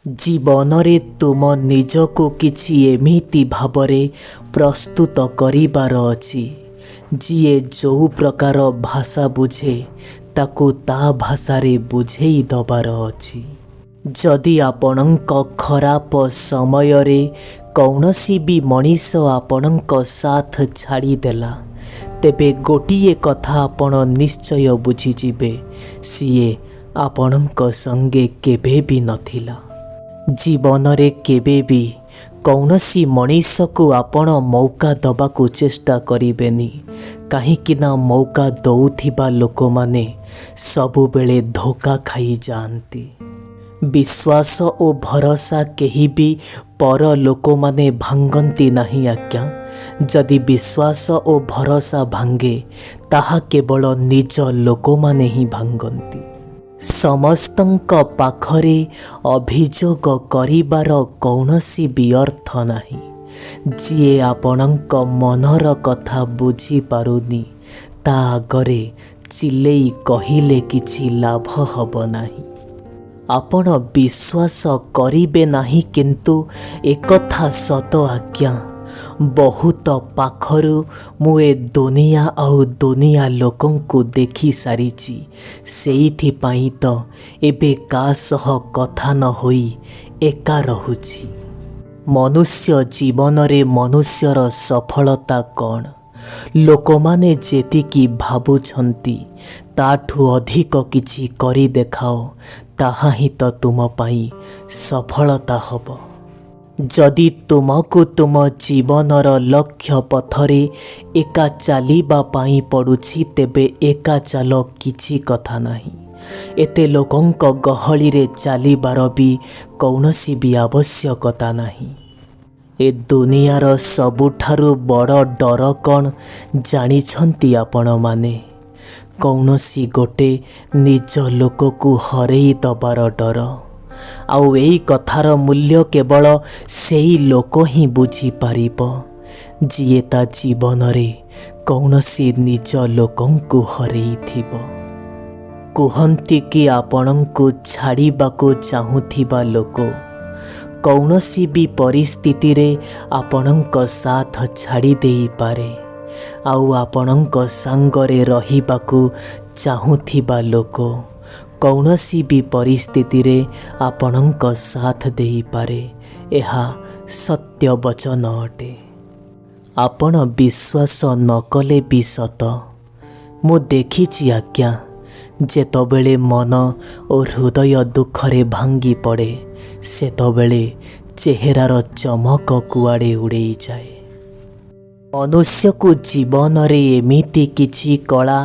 ଜୀବନରେ ତୁମ ନିଜକୁ କିଛି ଏମିତି ଭାବରେ ପ୍ରସ୍ତୁତ କରିବାର ଅଛି, ଯିଏ ଯେଉଁ ପ୍ରକାର ଭାଷା ବୁଝେ ତାକୁ ତା ଭାଷାରେ ବୁଝେଇ ଦେବାର ଅଛି। ଯଦି ଆପଣଙ୍କ ଖରାପ ସମୟରେ କୌଣସି ବି ମଣିଷ ଆପଣଙ୍କ ସାଥ ଛାଡ଼ିଦେଲା, ତେବେ ଗୋଟିଏ କଥା ଆପଣ ନିଶ୍ଚୟ ବୁଝିଯିବେ, ସିଏ ଆପଣଙ୍କ ସଙ୍ଗେ କେବେ ବି ନଥିଲା। ଜୀବନରେ କେବେ ବି କୌଣସି ମଣିଷକୁ ଆପଣ ମୌକା ଦେବାକୁ ଚେଷ୍ଟା କରିବେନି, କାହିଁକିନା ମୌକା ଦେଉଥିବା ଲୋକମାନେ ସବୁବେଳେ ଧୋକା ଖାଇଯାଆନ୍ତି। ବିଶ୍ୱାସ ଓ ଭରସା କେହି ବି ପର ଲୋକମାନେ ଭାଙ୍ଗନ୍ତି ନାହିଁ ଆଜ୍ଞା। ଯଦି ବିଶ୍ୱାସ ଓ ଭରସା ଭାଙ୍ଗେ, ତାହା କେବଳ ନିଜ ଲୋକମାନେ ହିଁ ଭାଙ୍ଗନ୍ତି। ସମସ୍ତଙ୍କ ପାଖରେ ଅଭିଯୋଗ କରିବାର କୌଣସି ବି ଅର୍ଥ ନାହିଁ। ଯିଏ ଆପଣଙ୍କ ମନର କଥା ବୁଝିପାରୁନି, ତା ଆଗରେ ଚିଲେଇ କହିଲେ କିଛି ଲାଭ ହେବ ନାହିଁ। ଆପଣ ବିଶ୍ୱାସ କରିବେ ନାହିଁ, କିନ୍ତୁ ଏକଥା ସତ ଆଜ୍ଞା, ବହୁତ ପାଖରୁ ମୁଁ ଏ ଦୁନିଆ ଆଉ ଦୁନିଆ ଲୋକଙ୍କୁ ଦେଖି ସାରିଛି। ସେଇଥିପାଇଁ ତ ଏବେ କାହା ସହ କଥା ନ ହୋଇ ଏକା ରହୁଛି। ମନୁଷ୍ୟ ଜୀବନରେ ମନୁଷ୍ୟର ସଫଳତା କ'ଣ? ଲୋକମାନେ ଯେତିକି ଭାବୁଛନ୍ତି ତାଠୁ ଅଧିକ କିଛି କରି ଦେଖାଅ, ତାହା ହିଁ ତ ତୁମ ପାଇଁ ସଫଳତା ହେବ। ଯଦି ତୁମକୁ ତୁମ ଜୀବନର ଲକ୍ଷ୍ୟ ପଥରେ ଏକା ଚାଲିବା ପାଇଁ ପଡ଼ୁଛି, ତେବେ ଏକା ଚାଲ, କିଛି କଥା ନାହିଁ। ଏତେ ଲୋକଙ୍କ ଗହଳିରେ ଚାଲିବାର ବି କୌଣସି ବି ଆବଶ୍ୟକତା ନାହିଁ। ଏ ଦୁନିଆର ସବୁଠାରୁ ବଡ଼ ଡର କ'ଣ ଜାଣିଛନ୍ତି ଆପଣମାନେ? କୌଣସି ଗୋଟେ ନିଜ ଲୋକକୁ ହରେଇ ଦେବାର ଡର। ଆଉ ଏଇ କଥାର ମୂଲ୍ୟ କେବଳ ସେଇ ଲୋକ ହିଁ ବୁଝିପାରିବ, ଯିଏ ତା ଜୀବନରେ କୌଣସି ନିଜ ଲୋକଙ୍କୁ ହରେଇଥିବ। କୁହନ୍ତି କି ଆପଣଙ୍କୁ ଛାଡ଼ିବାକୁ ଚାହୁଁଥିବା ଲୋକ କୌଣସି ବି ପରିସ୍ଥିତିରେ ଆପଣଙ୍କ ସାଥ ଛାଡ଼ି ଦେଇପାରେ, ଆଉ ଆପଣଙ୍କ ସାଙ୍ଗରେ ରହିବାକୁ ଚାହୁଁଥିବା ଲୋକ କୌଣସି ବି ପରିସ୍ଥିତିରେ ଆପଣଙ୍କ ସାଥ ଦେଇପାରେ। ଏହା ସତ୍ୟ ବଚନ ଅଟେ। ଆପଣ ବିଶ୍ୱାସ ନ କଲେ ବି ସତ, ମୁଁ ଦେଖିଛି ଆଜ୍ଞା, ଯେତେବେଳେ ମନ ଓ ହୃଦୟ ଦୁଃଖରେ ଭାଙ୍ଗି ପଡ଼େ, ସେତେବେଳେ ଚେହେରାର ଚମକ କୁଆଡ଼େ ଉଡ଼େଇଯାଏ। ମନୁଷ୍ୟକୁ ଜୀବନରେ ଏମିତି କିଛି କଳା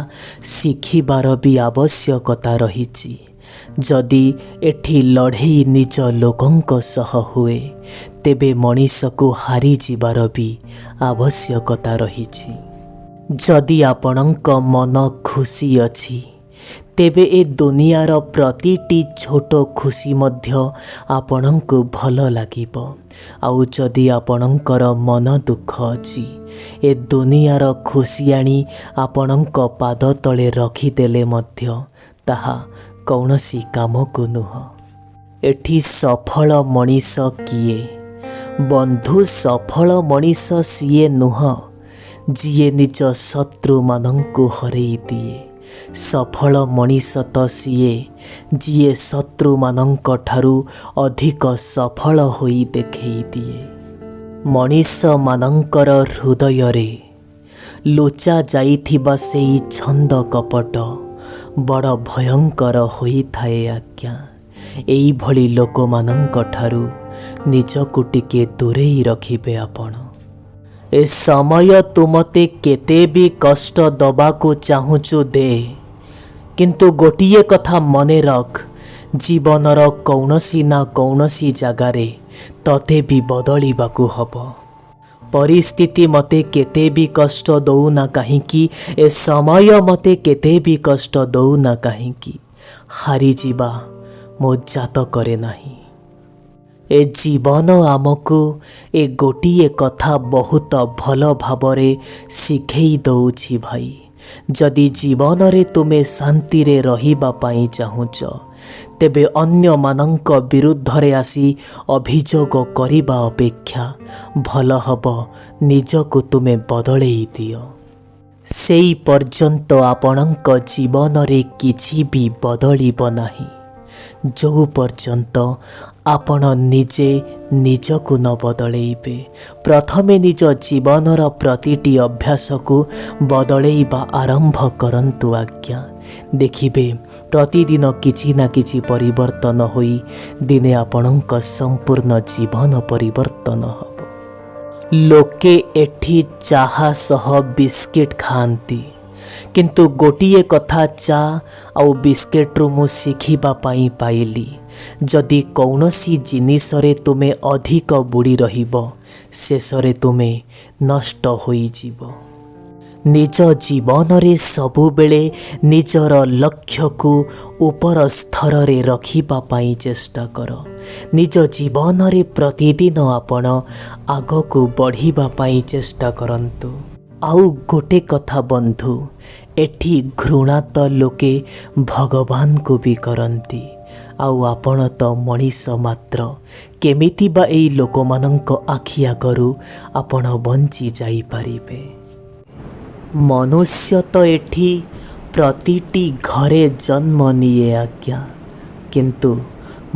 ଶିଖିବାର ବି ଆବଶ୍ୟକତା ରହିଛି। ଯଦି ଏଠି ଲଢ଼େଇ ନିଜ ଲୋକଙ୍କ ସହ ହୁଏ, ତେବେ ମଣିଷକୁ ହାରିଯିବାର ବି ଆବଶ୍ୟକତା ରହିଛି। ଯଦି ଆପଣଙ୍କ ମନ ଖୁସି ଅଛି, ତେବେ ଏ ଦୁନିଆର ପ୍ରତିଟି ଛୋଟ ଖୁସି ମଧ୍ୟ ଆପଣଙ୍କୁ ଭଲ ଲାଗିବ। ଆଉ ଯଦି ଆପଣଙ୍କର ମନ ଦୁଃଖ ଅଛି, ଏ ଦୁନିଆର ଖୁସି ଆଣି ଆପଣଙ୍କ ପାଦ ତଳେ ରଖିଦେଲେ ମଧ୍ୟ ତାହା କୌଣସି କାମକୁ ନୁହଁ। ଏଠି ସଫଳ ମଣିଷ କିଏ? ବନ୍ଧୁ, ସଫଳ ମଣିଷ ସିଏ ନୁହଁ ଯିଏ ନିଜ ଶତ୍ରୁମାନଙ୍କୁ ହରେଇ ଦିଏ। ସଫଳ ମଣିଷ ତ ସିଏ ଯିଏ ଶତ୍ରୁମାନଙ୍କ ଠାରୁ ଅଧିକ ସଫଳ ହୋଇ ଦେଖେଇ ଦିଏ। ମଣିଷମାନଙ୍କର ହୃଦୟରେ ଲୁଚା ଯାଇଥିବା ସେଇ ଛନ୍ଦ କପଟ ବଡ଼ ଭୟଙ୍କର ହୋଇଥାଏ ଆଜ୍ଞା। ଏଇଭଳି ଲୋକମାନଙ୍କ ଠାରୁ ନିଜକୁ ଟିକେ ଦୂରେଇ ରଖିବେ ଆପଣ। ଏ ସମୟ ତୁ ମୋତେ କେତେ ବି କଷ୍ଟ ଦେବାକୁ ଚାହୁଁଛୁ ଦେ, କିନ୍ତୁ ଗୋଟିଏ କଥା ମନେ ରଖ, ଜୀବନର କୌଣସି ନା କୌଣସି ଜାଗାରେ ତତେ ବି ବଦଳିବାକୁ ହେବ। ପରିସ୍ଥିତି ମୋତେ କେତେ ବି କଷ୍ଟ ଦେଉନା କାହିଁକି, ଏ ସମୟ ମୋତେ କେତେ ବି କଷ୍ଟ ଦେଉନା କାହିଁକି, ହାରିଯିବା ମୋ ଜାତକରେ ନାହିଁ। ଏ ଜୀବନ ଆମକୁ ଏ ଗୋଟିଏ କଥା ବହୁତ ଭଲ ଭାବରେ ଶିଖେଇ ଦେଉଛି ଭାଇ। ଯଦି ଜୀବନରେ ତୁମେ ଶାନ୍ତିରେ ରହିବା ପାଇଁ ଚାହୁଁଛ, ତେବେ ଅନ୍ୟମାନଙ୍କ ବିରୁଦ୍ଧରେ ଆସି ଅଭିଯୋଗ କରିବା ଅପେକ୍ଷା ଭଲ ହେବ ନିଜକୁ ତୁମେ ବଦଳେଇ ଦିଅ। ସେଇ ପର୍ଯ୍ୟନ୍ତ ଆପଣଙ୍କ ଜୀବନରେ କିଛି ବି ବଦଳିବ ନାହିଁ ଯେଉଁ ପର୍ଯ୍ୟନ୍ତ ଆପଣ ନିଜେ ନିଜକୁ ନ ବଦଳେଇବେ। ପ୍ରଥମେ ନିଜ ଜୀବନର ପ୍ରତିଟି ଅଭ୍ୟାସକୁ ବଦଳେଇବା ଆରମ୍ଭ କରନ୍ତୁ ଆଜ୍ଞା। ଦେଖିବେ ପ୍ରତିଦିନ କିଛି ନା କିଛି ପରିବର୍ତ୍ତନ ହୋଇ ଦିନେ ଆପଣଙ୍କ ସମ୍ପୂର୍ଣ୍ଣ ଜୀବନ ପରିବର୍ତ୍ତନ ହେବ। ଲୋକେ ଏଠି ଚାହା ସହ ବିସ୍କିଟ୍ ଖାଆନ୍ତି, କିନ୍ତୁ ଗୋଟିଏ କଥା ଚା ଆଉ ବିସ୍କିଟ୍ରୁ ମୁଁ ଶିଖିବା ପାଇଁ ପାଇଲି, ଯଦି କୌଣସି ଜିନିଷରେ ତୁମେ ଅଧିକ ବୁଡ଼ି ରହିବ ଶେଷରେ ତୁମେ ନଷ୍ଟ ହୋଇଯିବ। ନିଜ ଜୀବନରେ ସବୁବେଳେ ନିଜର ଲକ୍ଷ୍ୟକୁ ଉପର ସ୍ତରରେ ରଖିବା ପାଇଁ ଚେଷ୍ଟା କର। ନିଜ ଜୀବନରେ ପ୍ରତିଦିନ ଆପଣ ଆଗକୁ ବଢ଼ିବା ପାଇଁ ଚେଷ୍ଟା କରନ୍ତୁ। ଆଉ ଗୋଟେ କଥା ବନ୍ଧୁ, ଏଠି ଘୃଣା ତ ଲୋକେ ଭଗବାନଙ୍କୁ ବି କରନ୍ତି, ଆଉ ଆପଣ ତ ମଣିଷ ମାତ୍ର। କେମିତି ବା ଏଇ ଲୋକମାନଙ୍କ ଆଖି ଆଗରୁ ଆପଣ ବଞ୍ଚି ଯାଇପାରିବେ? ମନୁଷ୍ୟ ତ ଏଠି ପ୍ରତିଟି ଘରେ ଜନ୍ମ ନିଏ ଆଜ୍ଞା, କିନ୍ତୁ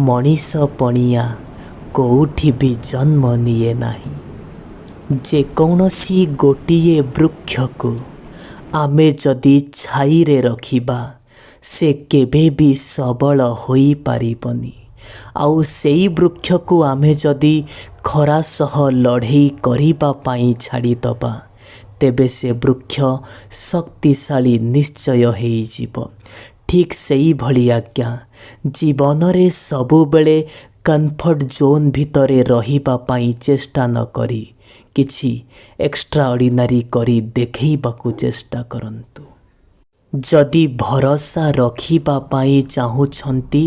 ମଣିଷ ପଣିଆ କେଉଁଠି ବି ଜନ୍ମ ନିଏ ନାହିଁ। ଯେକୌଣସି ଗୋଟିଏ ବୃକ୍ଷକୁ ଆମେ ଯଦି ଛାଇରେ ରଖିବା ସେ କେବେ ବି ସବଳ ହୋଇପାରିବନି, ଆଉ ସେଇ ବୃକ୍ଷକୁ ଆମେ ଯଦି ଖରା ସହ ଲଢ଼େଇ କରିବା ପାଇଁ ଛାଡ଼ିଦେବା ତେବେ ସେ ବୃକ୍ଷ ଶକ୍ତିଶାଳୀ ନିଶ୍ଚୟ ହେଇଯିବ। ଠିକ୍ ସେଇଭଳି ଆଜ୍ଞା ଜୀବନରେ ସବୁବେଳେ କମ୍ଫର୍ଟ ଜୋନ୍ ଭିତରେ ରହିବା ପାଇଁ ଚେଷ୍ଟା ନ କରି କିଛି ଏକ୍ସଟ୍ରା ଅର୍ଡ଼ିନାରୀ କରି ଦେଖେଇବାକୁ ଚେଷ୍ଟା କରନ୍ତୁ। ଯଦି ଭରସା ରଖିବା ପାଇଁ ଚାହୁଁଛନ୍ତି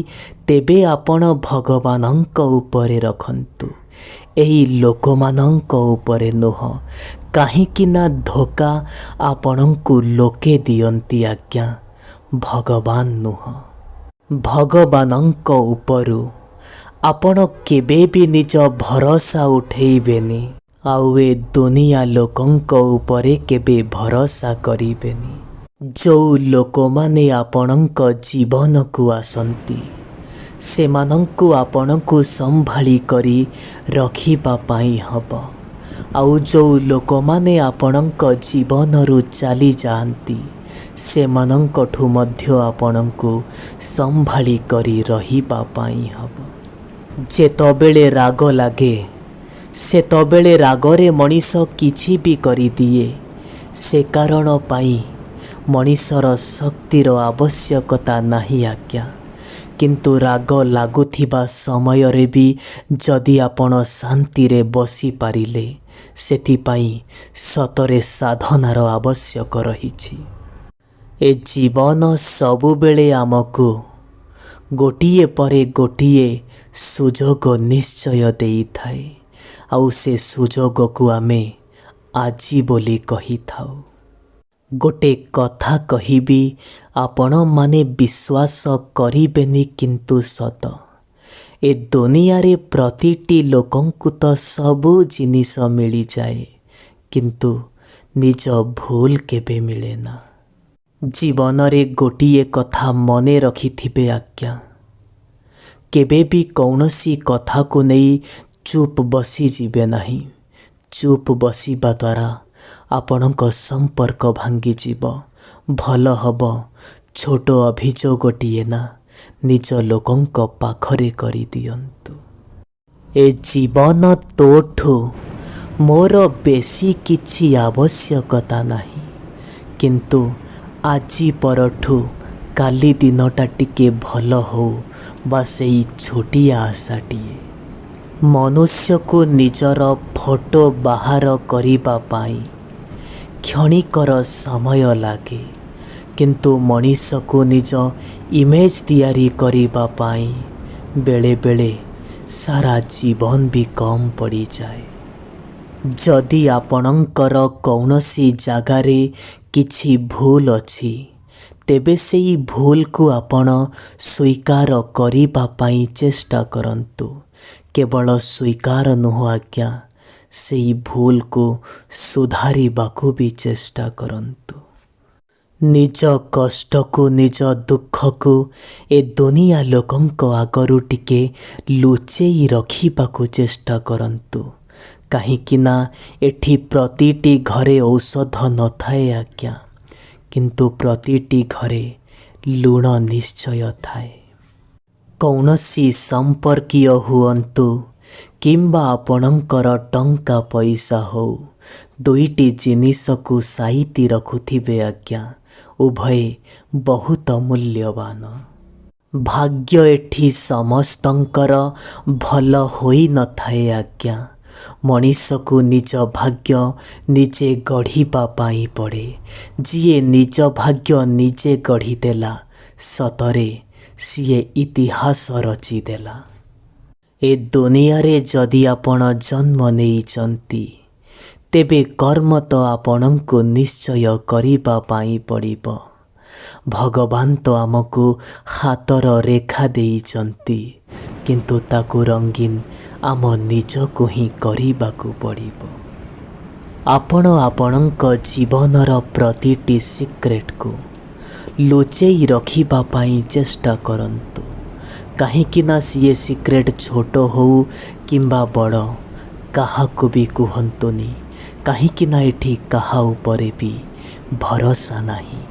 ତେବେ ଆପଣ ଭଗବାନଙ୍କ ଉପରେ ରଖନ୍ତୁ, ଏହି ଲୋକମାନଙ୍କ ଉପରେ ନୁହଁ। କାହିଁକି ନା ଧୋକା ଆପଣଙ୍କୁ ଲୋକେ ଦିଅନ୍ତି ଆଜ୍ଞା, ଭଗବାନ ନୁହଁ। ଭଗବାନଙ୍କ ଉପରୁ ଆପଣ କେବେ ବି ନିଜ ଭରସା ଉଠେଇବେନି, ଆଉ ଏ ଦୁନିଆ ଲୋକଙ୍କ ଉପରେ କେବେ ଭରସା କରିବେନି। ଯେଉଁ ଲୋକମାନେ ଆପଣଙ୍କ ଜୀବନକୁ ଆସନ୍ତି ସେମାନଙ୍କୁ ଆପଣଙ୍କୁ ସମ୍ଭାଳି କରି ରଖିବା ପାଇଁ ହେବ, ଆଉ ଯେଉଁ ଲୋକମାନେ ଆପଣଙ୍କ ଜୀବନରୁ ଚାଲିଯାଆନ୍ତି ସେମାନଙ୍କଠୁ ମଧ୍ୟ ଆପଣଙ୍କୁ ସମ୍ଭାଳି କରି ରହିବା ପାଇଁ ହେବ। ଯେତେବେଳେ ରାଗ ଲାଗେ ସେତେବେଳେ ରାଗରେ ମଣିଷ କିଛି ବି କରିଦିଏ। ସେ କାରଣ ପାଇଁ ମଣିଷର ଶକ୍ତିର ଆବଶ୍ୟକତା ନାହିଁ ଆଜ୍ଞା, କିନ୍ତୁ ରାଗ ଲାଗୁଥିବା ସମୟରେ ବି ଯଦି ଆପଣ ଶାନ୍ତିରେ ବସିପାରିଲେ ସେଥିପାଇଁ ସତରେ ସାଧନାର ଆବଶ୍ୟକ ରହିଛି। ଏ ଜୀବନ ସବୁବେଳେ ଆମକୁ ଗୋଟିଏ ପରେ ଗୋଟିଏ ସୁଯୋଗ ନିଶ୍ଚୟ ଦେଇଥାଏ, ଆଉ ସେ ସୁଯୋଗକୁ ଆମେ ଆଜି ବୋଲି କହିଥାଉ। ଗୋଟେ କଥା କହିବି, ଆପଣମାନେ ବିଶ୍ୱାସ କରିବେନି କିନ୍ତୁ ସତ, ଏ ଦୁନିଆରେ ପ୍ରତିଟି ଲୋକଙ୍କୁ ତ ସବୁ ଜିନିଷ ମିଳିଯାଏ, କିନ୍ତୁ ନିଜ ଭୁଲ କେବେ ମିଳେନା। ଜୀବନରେ ଗୋଟିଏ କଥା ମନେ ରଖିଥିବେ ଆଜ୍ଞା, କେବେ ବି କୌଣସି କଥାକୁ ନେଇ ଚୁପ୍ ବସିଯିବେ ନାହିଁ। ଚୁପ୍ ବସିବା ଦ୍ୱାରା ଆପଣଙ୍କ ସମ୍ପର୍କ ଭାଙ୍ଗିଯିବ। ଭଲ ହେବ ଛୋଟ ଅଭିଯୋଗଟିଏ ନା ନିଜ ଲୋକଙ୍କ ପାଖରେ କରିଦିଅନ୍ତୁ। ଏ ଜୀବନ ତୋଠୁ ମୋର ବେଶୀ କିଛି ଆବଶ୍ୟକତା ନାହିଁ, କିନ୍ତୁ ଆଜି ପରଠୁ କାଲି ଦିନଟା ଟିକେ ଭଲ ହଉ ବା ସେଇ ଛୋଟିଆ ଆଶାଟିଏ। ମନୁଷ୍ୟକୁ ନିଜର ଫଟୋ ବାହାର କରିବା ପାଇଁ କ୍ଷଣିକର ସମୟ ଲାଗେ, କିନ୍ତୁ ମଣିଷକୁ ନିଜ ଇମେଜ୍ ତିଆରି କରିବା ପାଇଁ ବେଳେବେଳେ ସାରା ଜୀବନ ବି କମ୍ ପଡ଼ିଯାଏ। ଯଦି ଆପଣଙ୍କର କୌଣସି ଜାଗାରେ କିଛି ଭୁଲ ଅଛି ତେବେ ସେଇ ଭୁଲକୁ ଆପଣ ସ୍ୱୀକାର କରିବା ପାଇଁ ଚେଷ୍ଟା କରନ୍ତୁ। କେବଳ ସ୍ୱୀକାର ନୁହଁ ଆଜ୍ଞା, ସେଇ ଭୁଲକୁ ସୁଧାରିବାକୁ ବି ଚେଷ୍ଟା କରନ୍ତୁ। ନିଜ କଷ୍ଟକୁ, ନିଜ ଦୁଃଖକୁ ଏ ଦୁନିଆ ଲୋକଙ୍କ ଆଗରୁ ଟିକେ ଲୁଚେଇ ରଖିବାକୁ ଚେଷ୍ଟା କରନ୍ତୁ। କାହିଁକି ନା ଏଠି ପ୍ରତିଟି ଘରେ ଔଷଧ ନଥାଏ ଆଜ୍ଞା, କିନ୍ତୁ ପ୍ରତିଟି ଘରେ ଲୁଣ ନିଶ୍ଚୟ ଥାଏ। କୌଣସି ସମ୍ପର୍କୀୟ ହୁଅନ୍ତୁ କିମ୍ବା ଆପଣଙ୍କର ଟଙ୍କା ପଇସା ହଉ, ଦୁଇଟି ଜିନିଷକୁ ସାଇତି ରଖୁଥିବେ ଆଜ୍ଞା, ଉଭୟେ ବହୁତ ମୂଲ୍ୟବାନ। ଭାଗ୍ୟ ଏଠି ସମସ୍ତଙ୍କର ଭଲ ହୋଇନଥାଏ ଆଜ୍ଞା। ମଣିଷକୁ ନିଜ ଭାଗ୍ୟ ନିଜେ ଗଢ଼ିବା ପାଇଁ ପଡ଼େ। ଯିଏ ନିଜ ଭାଗ୍ୟ ନିଜେ ଗଢ଼ିଦେଲା, ସତରେ ସିଏ ଇତିହାସ ରଚିଦେଲା। ଏ ଦୁନିଆରେ ଯଦି ଆପଣ ଜନ୍ମ ନେଇଛନ୍ତି, ତେବେ କର୍ମ ତ ଆପଣଙ୍କୁ ନିଶ୍ଚୟ କରିବା ପାଇଁ ପଡ଼ିବ। ଭଗବାନ ତ ଆମକୁ ହାତର ରେଖା ଦେଇଛନ୍ତି, କିନ୍ତୁ ତାକୁ ରଙ୍ଗୀନ ଆମ ନିଜକୁ ହିଁ କରିବାକୁ ପଡ଼ିବ। ଆପଣ ଆପଣଙ୍କ ଜୀବନର ପ୍ରତିଟି ସିକ୍ରେଟକୁ ଲୁଚେଇ ରଖିବା ପାଇଁ ଚେଷ୍ଟା କରନ୍ତୁ। କାହିଁକି ନା ସିଏ ସିକ୍ରେଟ ଛୋଟ ହଉ କିମ୍ବା ବଡ଼, କାହାକୁ ବି କୁହନ୍ତୁନି। କାହିଁକି ନା ଏଠି କାହା ଉପରେ ବି ଭରସା ନାହିଁ।